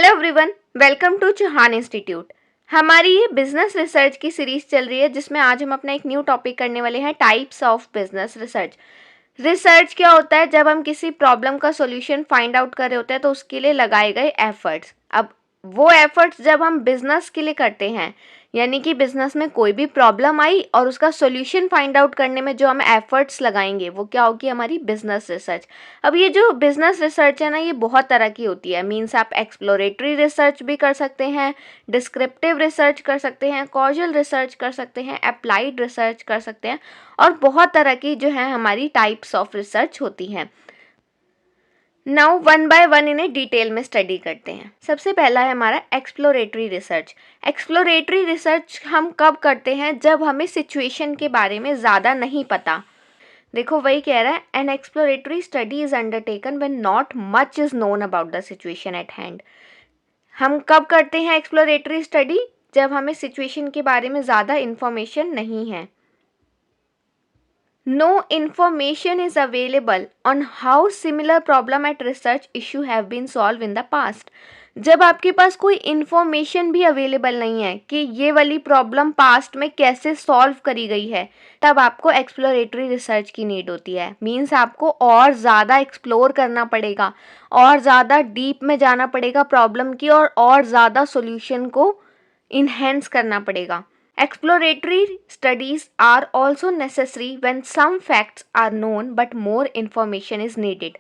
Hello everyone, welcome to Chauhan institute. हमारी ये business research की सीरीज चल रही है जिसमें आज हम अपना एक न्यू टॉपिक करने वाले हैं, types of business research. Research क्या होता है? जब हम किसी प्रॉब्लम का सॉल्यूशन फाइंड आउट कर रहे होते हैं तो उसके लिए लगाए गए एफर्ट्स। अब वो एफर्ट्स जब हम बिजनेस के लिए करते हैं, यानी कि बिजनेस में कोई भी प्रॉब्लम आई और उसका सॉल्यूशन फाइंड आउट करने में जो हम एफर्ट्स लगाएंगे वो क्या होगी? हमारी बिजनेस रिसर्च। अब ये जो बिजनेस रिसर्च है ना, ये बहुत तरह की होती है। मीन्स आप एक्सप्लोरेटरी रिसर्च भी कर सकते हैं, डिस्क्रिप्टिव रिसर्च कर सकते हैं, कॉजल रिसर्च कर सकते हैं, अप्लाइड रिसर्च कर सकते हैं, और बहुत तरह की जो है हमारी टाइप्स ऑफ रिसर्च होती हैं। नाउ वन बाय वन इन्हें डिटेल में स्टडी करते हैं। सबसे पहला है हमारा एक्सप्लोरेटरी रिसर्च। एक्सप्लोरेटरी रिसर्च हम कब करते हैं? जब हमें सिचुएशन के बारे में ज़्यादा नहीं पता। देखो वही कह रहा है, N exploratory study is undertaken when not much is known about the situation at hand. हम कब करते हैं एक्सप्लोरेटरी स्टडी? जब हमें सिचुएशन के बारे में ज़्यादा इंफॉर्मेशन नहीं है। No information is available on how similar problem at research issue have been solved in the past. जब आपके पास कोई इंफॉर्मेशन भी अवेलेबल नहीं है कि ये वाली प्रॉब्लम पास्ट में कैसे सॉल्व करी गई है, तब आपको एक्सप्लोरेटरी रिसर्च की नीड होती है। मीन्स आपको और ज़्यादा एक्सप्लोर करना पड़ेगा, और ज़्यादा डीप में जाना पड़ेगा प्रॉब्लम की, और ज़्यादा सॉल्यूशन को इन्हेंस करना पड़ेगा। Exploratory studies are also necessary when some facts are known but more information is needed.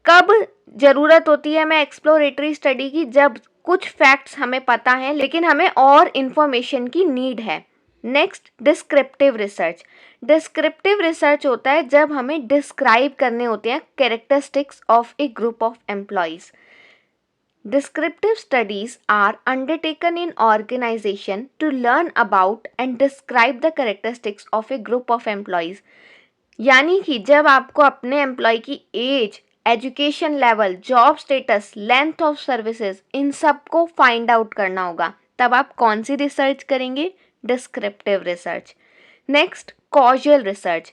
कब ज़रूरत होती है हमें एक्सप्लोरेटरी स्टडी की? जब कुछ फैक्ट्स हमें पता हैं लेकिन हमें और इंफॉर्मेशन की नीड है। Next, descriptive research. Descriptive research होता है जब हमें डिस्क्राइब करने होते हैं characteristics of A group of employees. Descriptive studies are undertaken in organization to learn about and describe the characteristics of a group of employees. यानी कि जब आपको अपने एम्प्लॉय की age, education level, job status, length of services, इन सब को find out करना होगा, तब आप कौन सी रिसर्च करेंगे? Descriptive research. Next, causal research.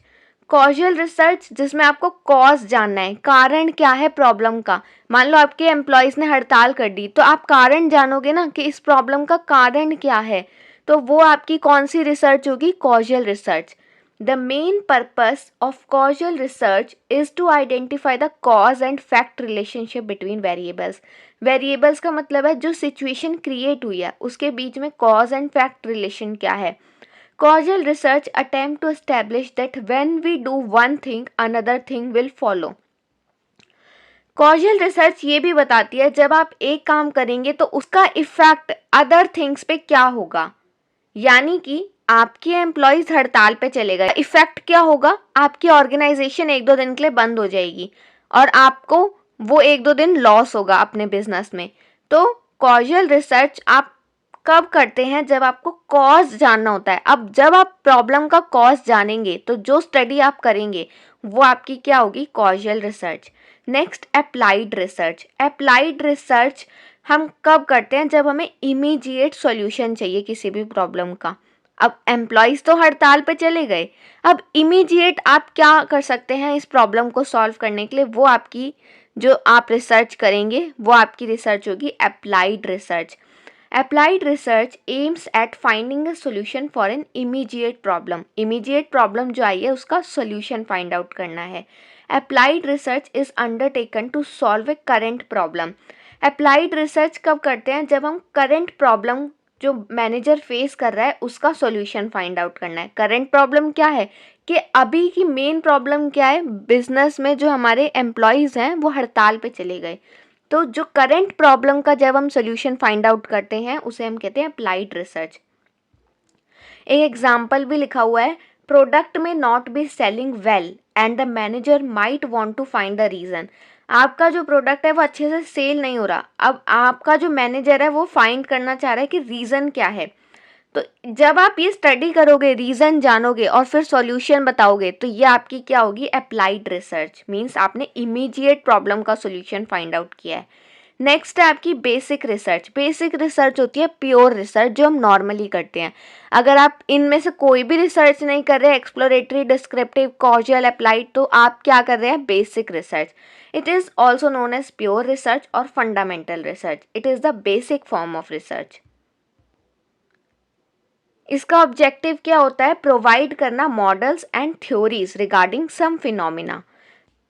Causal research जिसमें आपको कॉज जानना है, कारण क्या है प्रॉब्लम का। मान लो आपके एम्प्लॉयज़ ने हड़ताल कर दी, तो आप कारण जानोगे ना कि इस प्रॉब्लम का कारण क्या है, तो वो आपकी कौन सी रिसर्च होगी? Causal research. The main purpose of causal research is to identify the cause and fact relationship between variables. Variables का मतलब है जो सिचुएशन क्रिएट हुई है उसके बीच में कॉज एंड फैक्ट रिलेशन क्या है। Causal research attempt to establish that when we do one thing, another thing will follow. Causal research ये भी बताती है जब आप एक काम करेंगे तो उसका इफेक्ट अदर थिंग्स पे क्या होगा। यानी कि आपके एम्प्लॉयज हड़ताल पे चले गए, इफेक्ट क्या होगा? आपकी ऑर्गेनाइजेशन एक दो दिन के लिए बंद हो जाएगी और आपको वो एक दो दिन लॉस होगा अपने बिजनेस में। तो कॉजल रिसर्च आप कब करते हैं? जब आपको कॉज जानना होता है। अब जब आप प्रॉब्लम का कॉज जानेंगे तो जो स्टडी आप करेंगे वो आपकी क्या होगी? Causal research. Next, applied research. Applied research हम कब करते हैं? जब हमें इमीडिएट सॉल्यूशन चाहिए किसी भी प्रॉब्लम का। अब एम्प्लॉयज़ तो हड़ताल पे चले गए, अब इमीडिएट आप क्या कर सकते हैं इस प्रॉब्लम को सॉल्व करने के लिए? वो आपकी जो आप रिसर्च करेंगे वो आपकी रिसर्च होगी applied research. Applied research aims at finding a solution for an immediate problem. Immediate problem जो आई है उसका solution find out करना है। Applied research is undertaken to solve a current problem. Applied research कब करते हैं? जब हम current problem जो मैनेजर फेस कर रहा है उसका सॉल्यूशन फाइंड आउट करना है। करंट प्रॉब्लम क्या है कि अभी की मेन प्रॉब्लम क्या है? बिजनेस में जो हमारे एम्प्लॉयज़ हैं वो हड़ताल पे चले गए। तो जो करंट प्रॉब्लम का जब हम सोल्यूशन फाइंड आउट करते हैं उसे हम कहते हैं अप्लाइड रिसर्च। एक एग्जाम्पल भी लिखा हुआ है, product may not be selling well and the manager might want to find the reason. आपका जो प्रोडक्ट है वो अच्छे से सेल नहीं हो रहा, अब आपका जो मैनेजर है वो फाइंड करना चाह रहा है कि रीज़न क्या है। तो जब आप ये स्टडी करोगे, रीज़न जानोगे और फिर सॉल्यूशन बताओगे, तो ये आपकी क्या होगी? Applied research. मीन्स आपने इमीडिएट प्रॉब्लम का सॉल्यूशन फाइंड आउट किया है। नेक्स्ट है आपकी बेसिक रिसर्च। बेसिक रिसर्च होती है प्योर रिसर्च जो हम नॉर्मली करते हैं। अगर आप इनमें से कोई भी रिसर्च नहीं कर रहे, एक्सप्लोरेटरी, डिस्क्रिप्टिव, कॉजियल, अप्लाइड, तो आप क्या कर रहे हैं? Basic research. It is also known as pure research और fundamental research. It is the basic form of research. इसका ऑब्जेक्टिव क्या होता है? प्रोवाइड करना models and theories regarding some phenomena.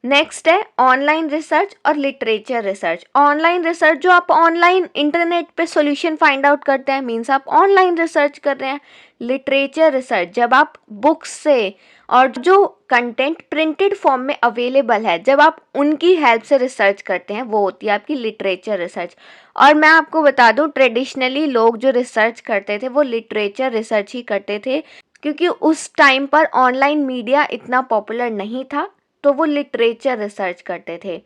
Next है ऑनलाइन रिसर्च और लिटरेचर रिसर्च। ऑनलाइन रिसर्च जो आप ऑनलाइन इंटरनेट पे सॉल्यूशन फाइंड आउट करते हैं, मींस आप ऑनलाइन रिसर्च कर रहे हैं। लिटरेचर रिसर्च जब आप बुक्स से और जो कंटेंट प्रिंटेड फॉर्म में अवेलेबल है, जब आप उनकी हेल्प से रिसर्च करते हैं, वो होती है आपकी लिटरेचर रिसर्च। और मैं आपको बता दूं, ट्रेडिशनली लोग जो रिसर्च करते थे वो लिटरेचर रिसर्च ही करते थे, क्योंकि उस टाइम पर ऑनलाइन मीडिया इतना पॉपुलर नहीं था, तो वो लिटरेचर रिसर्च करते थे।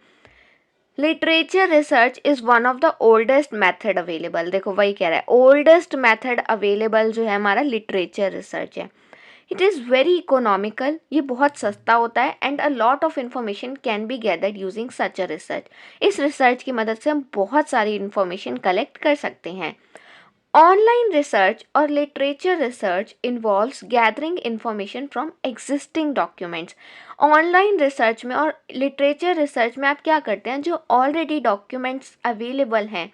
Literature research is one of the oldest method available. देखो वही कह रहा है, ओल्डेस्ट मेथड अवेलेबल जो है हमारा लिटरेचर रिसर्च है। इट इज़ वेरी इकोनॉमिकल, ये बहुत सस्ता होता है, and a lot of information can be gathered using such a research. इस रिसर्च की मदद से हम बहुत सारी इंफॉर्मेशन कलेक्ट कर सकते हैं। Online research or literature research involves gathering information from existing documents. Online research में और लिटरेचर रिसर्च में आप क्या करते हैं? जो ऑलरेडी डॉक्यूमेंट्स अवेलेबल हैं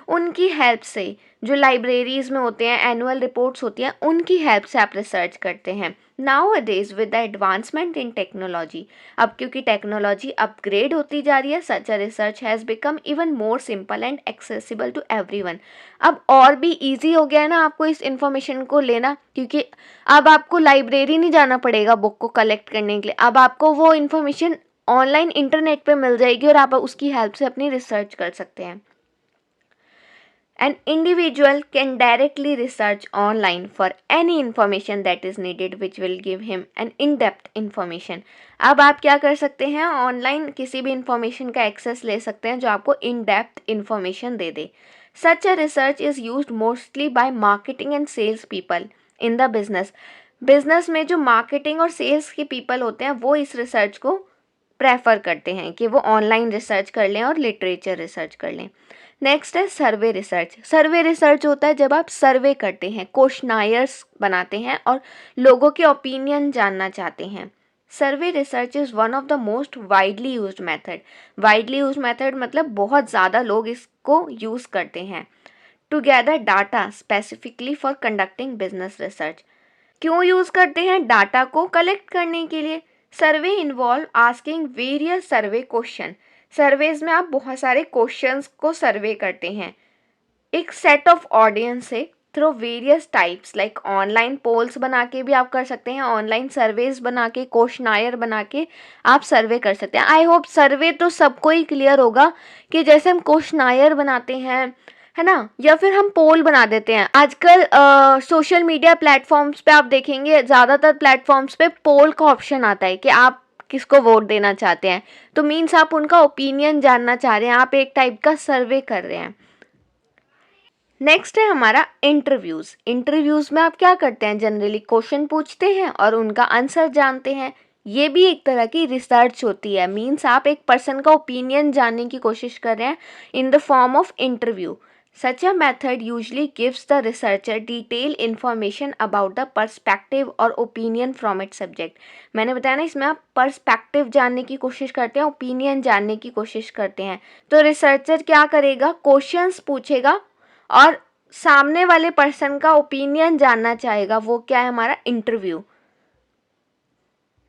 उनकी हेल्प से, जो लाइब्रेरीज में होते हैं, एनुअल रिपोर्ट्स होती हैं, उनकी हेल्प से आप रिसर्च करते हैं। Nowadays with the advancement in technology, अब क्योंकि टेक्नोलॉजी अपग्रेड होती जा रही है, such a research has become even more simple and accessible to everyone. अब और भी इजी हो गया है ना आपको इस इंफॉर्मेशन को लेना, क्योंकि अब आपको लाइब्रेरी नहीं जाना पड़ेगा बुक को कलेक्ट करने के लिए। अब आपको वो इन्फॉर्मेशन ऑनलाइन इंटरनेट पे मिल जाएगी और आप उसकी हेल्प से अपनी रिसर्च कर सकते हैं। An individual can directly research online for any information that is needed which will give him an in-depth information. अब आप क्या कर सकते हैं? ऑनलाइन किसी भी इंफॉर्मेशन का एक्सेस ले सकते हैं जो आपको in depth information they they. Such a research is used mostly by marketing and sales people in the business. Business में जो मार्केटिंग और सेल्स के पीपल होते हैं वो इस रिसर्च को प्रेफर करते हैं कि वो ऑनलाइन रिसर्च कर लें और लिटरेचर रिसर्च कर लें। नेक्स्ट है सर्वे रिसर्च। सर्वे रिसर्च होता है जब आप सर्वे करते हैं, क्वेश्चनायर्स बनाते हैं और लोगों के ओपिनियन जानना चाहते हैं। Survey research is one of the most widely used method. Widely use method मतलब बहुत ज़्यादा लोग इसको यूज़ करते हैं। To gather data specifically for conducting business research. क्यों यूज़ करते हैं? डाटा को कलेक्ट करने के लिए। Survey involve asking various survey question. Surveys में आप बहुत सारे क्वेश्चंस को सर्वे करते हैं एक सेट ऑफ ऑडियंस से through various types, like online polls बना के भी आप कर सकते हैं, ऑनलाइन सर्वेज बना के, क्वेश्चनायर बना के आप सर्वे कर सकते हैं। आई होप सर्वे तो सबको ही क्लियर होगा कि जैसे हम क्वेश्चनायर बनाते हैं, है ना, या फिर हम पोल बना देते हैं। आजकल सोशल मीडिया प्लेटफॉर्म्स पे आप देखेंगे, ज़्यादातर प्लेटफॉर्म्स पे पोल का ऑप्शन आता है कि आप किसको वोट देना चाहते हैं, तो मीन्स आप उनका ओपिनियन जानना चाह रहे हैं, आप एक टाइप का सर्वे कर रहे हैं। नेक्स्ट है हमारा इंटरव्यूज़। इंटरव्यूज़ में आप क्या करते हैं? जनरली क्वेश्चन पूछते हैं और उनका आंसर जानते हैं। ये भी एक तरह की रिसर्च होती है, मीन्स आप एक पर्सन का ओपिनियन जानने की कोशिश कर रहे हैं in the form of interview. Such a method usually gives the researcher detailed information about the perspective और opinion from its subject. मैंने बताया ना, इसमें आप पर्सपेक्टिव जानने की कोशिश करते हैं, ओपिनियन जानने की कोशिश करते हैं। तो रिसर्चर क्या करेगा? क्वेश्चंस पूछेगा और सामने वाले पर्सन का ओपिनियन जानना चाहेगा। वो क्या है? हमारा इंटरव्यू।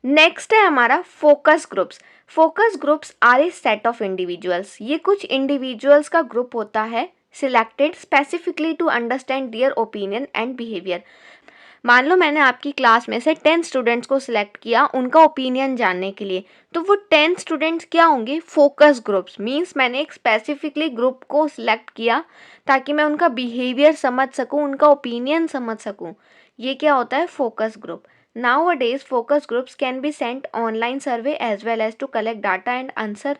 नेक्स्ट है हमारा focus groups. Focus groups are a set of individuals. ये कुछ इंडिविजुअल्स का ग्रुप होता है selected specifically to understand their opinion and behaviour. मान लो मैंने आपकी क्लास में से 10 स्टूडेंट्स को सिलेक्ट किया उनका ओपिनियन जानने के लिए, तो वो 10 स्टूडेंट्स क्या होंगे? Focus groups. मींस मैंने एक स्पेसिफिकली ग्रुप को सिलेक्ट किया ताकि मैं उनका बिहेवियर समझ सकूं, उनका ओपिनियन समझ सकूं। ये क्या होता है? Focus group. Nowadays, focus groups can be sent online survey as well as to collect data and answer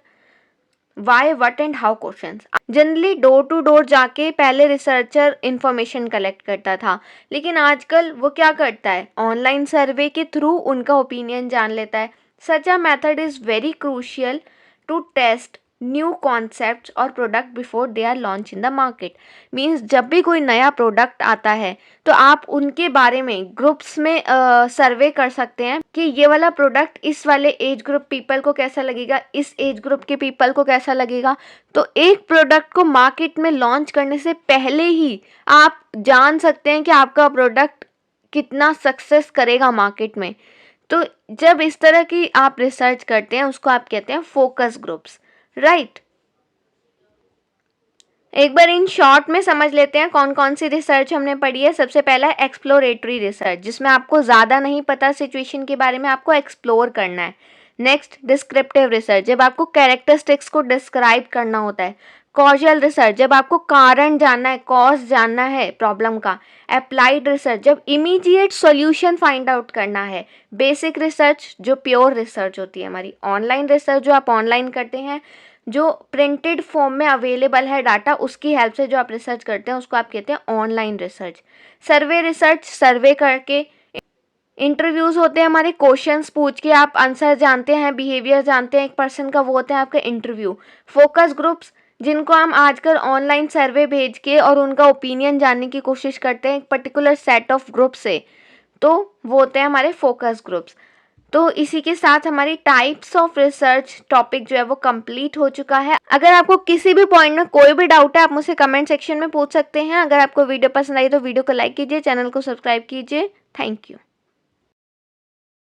why, what and how questions. Generally door to door जाके पहले रिसर्चर इंफॉर्मेशन कलेक्ट करता था, लेकिन आजकल वो क्या करता है? ऑनलाइन सर्वे के थ्रू उनका ओपिनियन जान लेता है। Such a method is very crucial to test new concepts और product before they are launch in the market. Means जब भी कोई नया प्रोडक्ट आता है तो आप उनके बारे में ग्रुप्स में सर्वे कर सकते हैं कि ये वाला प्रोडक्ट इस वाले एज ग्रुप पीपल को कैसा लगेगा, इस एज ग्रुप के पीपल को कैसा लगेगा। तो एक प्रोडक्ट को मार्केट में लॉन्च करने से पहले ही आप जान सकते हैं कि आपका प्रोडक्ट कितना सक्सेस करेगा मार्केट में। तो जब इस तरह की आप रिसर्च करते हैं उसको आप कहते हैं फोकस ग्रुप्स, राइट। एक बार इन शॉर्ट में समझ लेते हैं कौन कौन सी रिसर्च हमने पढ़ी है। सबसे पहला है एक्सप्लोरेटरी रिसर्च, जिसमें आपको ज़्यादा नहीं पता सिचुएशन के बारे में, आपको एक्सप्लोर करना है। नेक्स्ट डिस्क्रिप्टिव रिसर्च, जब आपको कैरेक्टरिस्टिक्स को डिस्क्राइब करना होता है। कॉजल रिसर्च, जब आपको कारण जानना है, कॉज जानना है प्रॉब्लम का। अप्लाइड रिसर्च, जब इमीडिएट सॉल्यूशन फाइंड आउट करना है। बेसिक रिसर्च जो प्योर रिसर्च होती है हमारी। ऑनलाइन रिसर्च जो आप ऑनलाइन करते हैं, जो प्रिंटेड फॉर्म में अवेलेबल है डाटा, उसकी हेल्प से जो आप रिसर्च करते हैं उसको आप कहते हैं ऑनलाइन रिसर्च। सर्वे रिसर्च, सर्वे करके। इंटरव्यूज़ होते हैं हमारे, क्वेश्चंस पूछ के आप आंसर जानते हैं, बिहेवियर जानते हैं एक पर्सन का, वो होता है आपका इंटरव्यू। फोकस ग्रुप्स, जिनको हम आजकल ऑनलाइन सर्वे भेज के और उनका ओपिनियन जानने की कोशिश करते हैं एक पर्टिकुलर सेट ऑफ ग्रुप से, तो वो होते हैं हमारे फोकस ग्रुप्स। तो इसी के साथ हमारी टाइप्स ऑफ रिसर्च टॉपिक जो है वो कंप्लीट हो चुका है। अगर आपको किसी भी पॉइंट में कोई भी डाउट है आप मुझसे कमेंट सेक्शन में पूछ सकते हैं। अगर आपको वीडियो पसंद आई तो वीडियो को लाइक कीजिए, चैनल को सब्सक्राइब कीजिए। Thank you.